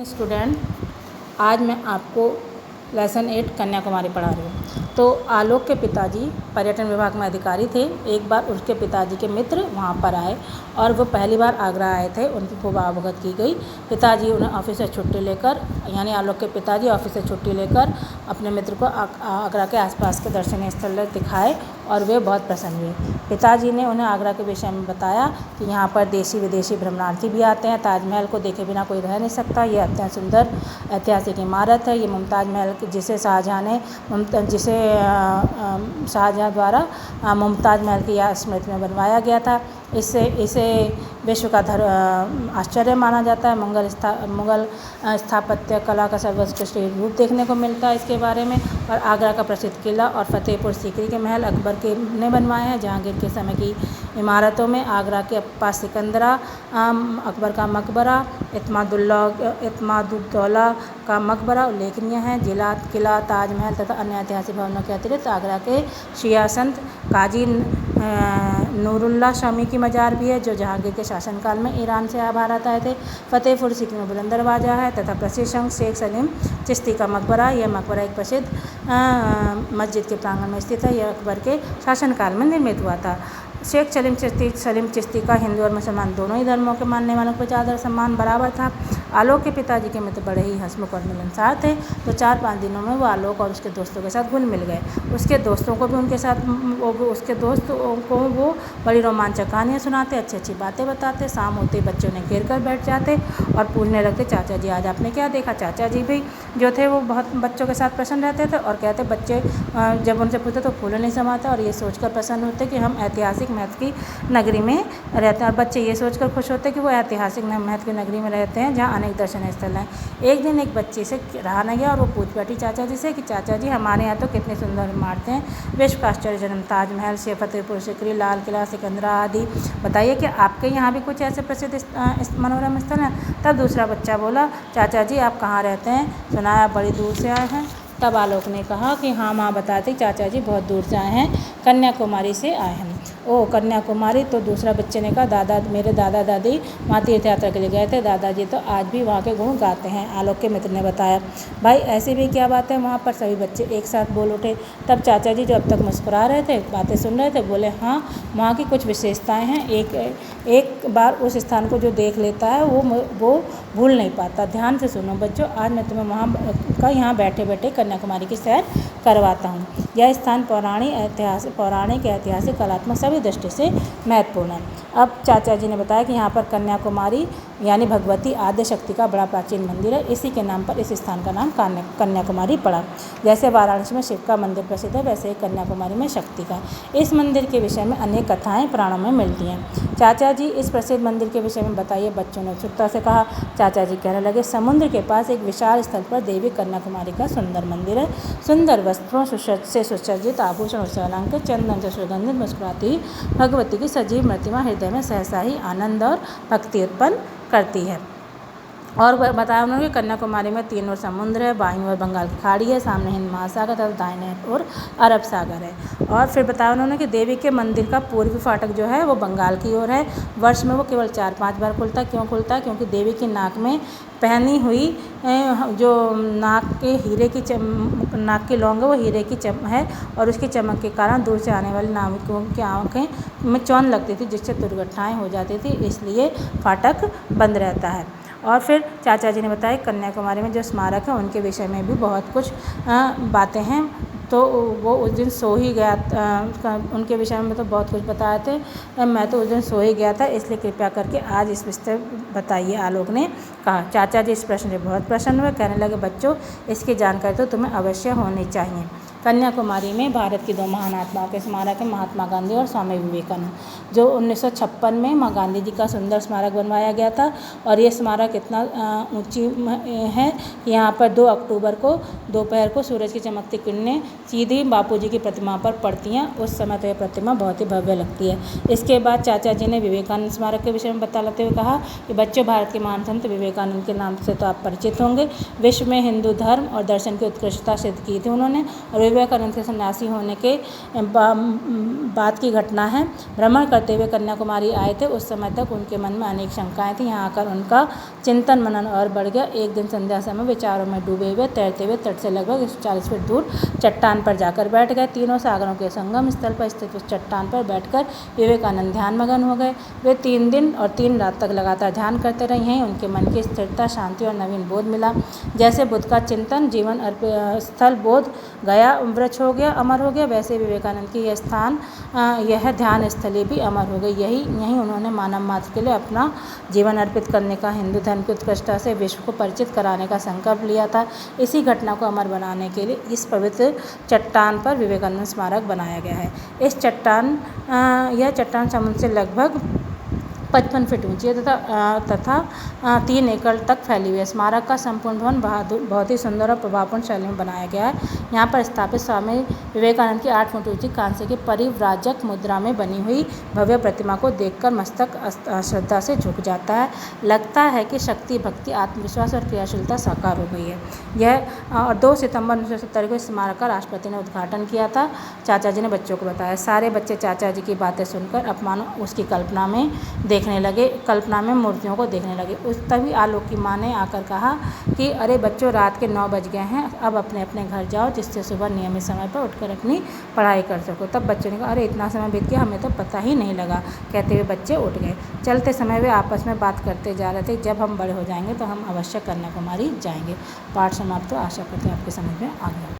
Student, आज मैं आपको लेसन 8 कन्याकुमारी पढ़ा रही हूँ। तो आलोक के पिताजी पर्यटन विभाग में अधिकारी थे। एक बार उसके पिताजी के मित्र वहाँ पर आए और वो पहली बार आगरा आए थे। उनकी खूब अवगत की गई। पिताजी उन्हें ऑफिस से छुट्टी लेकर, यानी आलोक के पिताजी ऑफिस से छुट्टी लेकर अपने मित्र को आगरा के आसपास के दर्शनीय स्थल दिखाए और वे बहुत प्रसन्न हुए। पिताजी ने उन्हें आगरा के विषय में बताया कि यहाँ पर देशी विदेशी भ्रमणार्थी भी आते हैं। ताजमहल को देखे बिना कोई रह नहीं सकता। ये अत्यंत सुंदर ऐतिहासिक इमारत है। ये मुमताज़ महल जिसे शाहजहाँ द्वारा मुमताज़ महल की स्मृति में बनवाया गया था। इसे विश्व का आश्चर्य माना जाता है। मुगल स्थापत्य कला का सर्वोत्कृष्ट रूप देखने को मिलता है इसके बारे में। और आगरा का प्रसिद्ध किला और फतेहपुर सीकरी के महल अकबर के ने बनवाए हैं। जहांगीर के समय की इमारतों में आगरा के पास सिकंदरा, अकबर का मकबरा, इत्मादुद्दौला का मकबरा उल्लेखनीय है। किला, ताजमहल तथा अन्य ऐतिहासिक भवनों के अतिरिक्त आगरा के शिया संत काजी नूरुल्लाह शामी की मज़ार भी है, जो जहांगीर के शासनकाल में ईरान से भारत आए थे। फतेहपुर सीकरी में बुलंद दरवाजा है तथा प्रसिद्ध शेख सलीम चिश्ती का मकबरा। यह मकबरा एक प्रसिद्ध मस्जिद के प्रांगण में स्थित है। यह अकबर के शासनकाल में निर्मित हुआ था। शेख सलीम चिश्ती का हिंदू और मुसलमान दोनों ही धर्मों के मानने वालों को आदर सम्मान बराबर था। आलोक के पिताजी के मित्र बड़े ही हंसमुख और मिलनसार थे। तो 4-5 दिनों में वो आलोक और उसके दोस्तों के साथ घुल मिल गए। उसके दोस्तों को भी वो बड़ी रोमांचक कहानियाँ सुनाते, अच्छी अच्छी बातें बताते। शाम होते ही बच्चे उन्हें घेर कर बैठ जाते और पूछने लगते, चाचा जी आज आपने क्या देखा। चाचा जी भी जो थे वो बहुत बच्चों के साथ प्रसन्न रहते थे और कहते बच्चे जब उनसे पूछते तो फूल नहीं समाता और ये सोचकर प्रसन्न होते कि हम ऐतिहासिक महत्व की नगरी में रहते हैं। और बच्चे ये सोचकर खुश होते कि वो ऐतिहासिक महत्व की नगरी में रहते हैं जहाँ अनेक दर्शनीय स्थल हैं। एक दिन एक बच्चे से रहा न गया और वो पूछ बैठी चाचा जी से कि चाचा जी हमारे यहाँ तो कितनी सुंदर इमारतें हैं। विश्व का आश्चर्यजनक ताजमहल, फतेहपुर सीकरी, लाल किला, सिकंदरा आदि। बताइए कि आपके यहाँ भी कुछ ऐसे प्रसिद्ध मनोरम स्थल हैं। तब दूसरा बच्चा बोला, चाचा जी आप कहाँ रहते हैं, सुना है आप बड़ी दूर से आए हैं। तब आलोक ने कहा कि हाँ माँ बताते चाचा जी बहुत दूर से आए हैं, कन्याकुमारी से आए हैं। ओह कन्याकुमारी। तो दूसरा बच्चे ने कहा मेरे दादा दादी वहाँ तीर्थ यात्रा के लिए गए थे। दादाजी तो आज भी वहाँ के गुण गाते हैं। आलोक के मित्र ने बताया। भाई ऐसी भी क्या बात है वहाँ पर। सभी बच्चे एक साथ बोल उठे। तब चाचा जी जो अब तक मुस्कुरा रहे थे, बातें सुन रहे थे, बोले हाँ वहाँ की कुछ विशेषताएँ हैं। एक बार उस स्थान को जो देख लेता है वो भूल नहीं पाता। ध्यान से सुनो बच्चों, आज मैं तुम्हें यहाँ बैठे बैठे कन्याकुमारी की सैर करवाता हूँ। यह स्थान पौराणिक, ऐतिहासिक, कलात्मक सभी दृष्टि से महत्वपूर्ण है। अब चाचा जी ने बताया कि यहाँ पर कन्याकुमारी यानी भगवती आद्य शक्ति का बड़ा प्राचीन मंदिर है। इसी के नाम पर इस स्थान का नाम कन्याकुमारी पड़ा। जैसे वाराणसी में शिव का मंदिर प्रसिद्ध है, वैसे ही कन्याकुमारी में शक्ति का। इस मंदिर के विषय में अनेक कथाएं पुराणों में मिलती हैं। चाचा जी इस प्रसिद्ध मंदिर के विषय में बताइए। बच्चों ने उत्सुकता से कहा। चाचा जी कहने लगे, समुद्र के पास एक विशाल स्थल पर देवी कन्याकुमारी का सुंदर मंदिर है। सुंदर वस्त्रों से सुसज्जित, आभूषण से अलंकृत, चंदन से सुगंधित, मुस्कुराती भगवती की सजीव प्रतिमा हृदय में सहसा ही आनंद और भक्ति उत्पन्न करती है। और बताया उन्होंने कि कन्याकुमारी में 3 ओर समुद्र है। बाईं ओर बंगाल की खाड़ी है, सामने हिंद महासागर तथा दाहिने ओर अरब सागर है। और फिर बताया उन्होंने कि देवी के मंदिर का पूर्वी फाटक जो है वो बंगाल की ओर है। वर्ष में वो केवल 4-5 बार खुलता है। क्यों खुलता है? क्योंकि देवी की नाक में पहनी हुई जो नाक की लौंग है वो हीरे की है और उसकी चमक के कारण दूर से आने वाले नाविकों की आंखें में चौंध लगती थी, जिससे दुर्घटनाएं हो जाती थी। इसलिए फाटक बंद रहता है। और फिर चाचा जी ने बताया कन्याकुमारी में जो स्मारक है उनके विषय में भी बहुत कुछ बातें हैं। तो वो उस दिन सो ही गया, उनके विषय में तो बहुत कुछ बताए थे। मैं तो उस दिन सो ही गया था, इसलिए कृपया करके आज इस विषय बताइए। आलोक ने कहा। चाचा जी इस प्रश्न से बहुत प्रसन्न हुए। कहने लगे, बच्चों इसकी जानकारी तो तुम्हें अवश्य होनी चाहिए। कन्याकुमारी में भारत की 2 महान आत्माओं के स्मारक है, महात्मा गांधी और स्वामी विवेकानंद, जो 1956 में माँ गांधी जी का सुंदर स्मारक बनवाया गया था। और ये स्मारक इतना ऊंची है कि यहाँ पर 2 अक्टूबर को दोपहर को सूरज की चमकती किरणें सीधी बापूजी की प्रतिमा पर पड़ती हैं। उस समय तो यह प्रतिमा बहुत ही भव्य लगती है। इसके बाद चाचा जी ने विवेकानंद स्मारक के विषय में बताते हुए कहा कि बच्चों भारत के महान संत विवेकानंद के नाम से तो आप परिचित होंगे। विश्व में हिंदू धर्म और दर्शन की उत्कृष्टता सिद्ध की थी उन्होंने। और वे विवेकानंद के सन्यासी होने के बाद की घटना है। भ्रमण करते हुए कन्याकुमारी आए थे। उस समय तक उनके मन में अनेक शंकाएं थीं। यहाँ आकर उनका चिंतन मनन और बढ़ गया। एक दिन संध्या समय विचारों में डूबे हुए तैरते हुए तट से लगभग 140 फीट दूर चट्टान पर जाकर बैठ गए। तीनों सागरों के संगम स्थल पर स्थित उस चट्टान पर बैठकर विवेकानंद ध्यान मगन हो गए। वे 3 दिन और 3 रात तक लगातार ध्यान करते रहे। यहीं उनके मन की स्थिरता, शांति और नवीन बोध मिला। जैसे बुद्ध का चिंतन जीवन स्थल बोध गया वृक्ष हो गया, अमर हो गया, वैसे विवेकानंद की यह स्थान, यह ध्यान स्थली भी अमर हो गई। यहीं उन्होंने मानव मात्र के लिए अपना जीवन अर्पित करने का, हिंदू धर्म की उत्कृष्टता से विश्व को परिचित कराने का संकल्प लिया था। इसी घटना को अमर बनाने के लिए इस पवित्र चट्टान पर विवेकानंद स्मारक बनाया गया है। यह चट्टान समुद्र से लगभग 55 फीट ऊंची है तथा 3 एकड़ तक फैली हुई है। स्मारक का संपूर्ण भवन बहुत ही सुंदर और प्रभावपूर्ण शैली में बनाया गया है। यहाँ पर स्थापित स्वामी विवेकानंद की 8 फुट ऊंची कांस्य की परिव्राजक मुद्रा में बनी हुई भव्य प्रतिमा को देखकर मस्तक श्रद्धा से झुक जाता है। लगता है कि शक्ति, भक्ति, आत्मविश्वास और क्रियाशीलता साकार हो गई है। यह 2 सितंबर 1970 को इस स्मारक का राष्ट्रपति ने उद्घाटन किया था। चाचा जी ने बच्चों को बताया। सारे बच्चे चाचा जी की बातें सुनकर अपमान उसकी कल्पना में देखने लगे, कल्पना में मूर्तियों को देखने लगे। तभी आलोक की माँ ने आकर कहा कि अरे बच्चों, रात के 9 बज गए हैं, अब अपने अपने घर जाओ, जिससे सुबह नियमित समय पर उठकर अपनी पढ़ाई कर सको। तब बच्चों ने कहा अरे इतना समय बीत गया, हमें तो पता ही नहीं लगा। कहते हुए बच्चे उठ गए। चलते समय वे आपस में बात करते जा रहे थे, जब हम बड़े हो जाएंगे तो हम अवश्य कन्याकुमारी जाएंगे। पाठ समाप्त। आशा करते हैं आपके समझ में आ गया।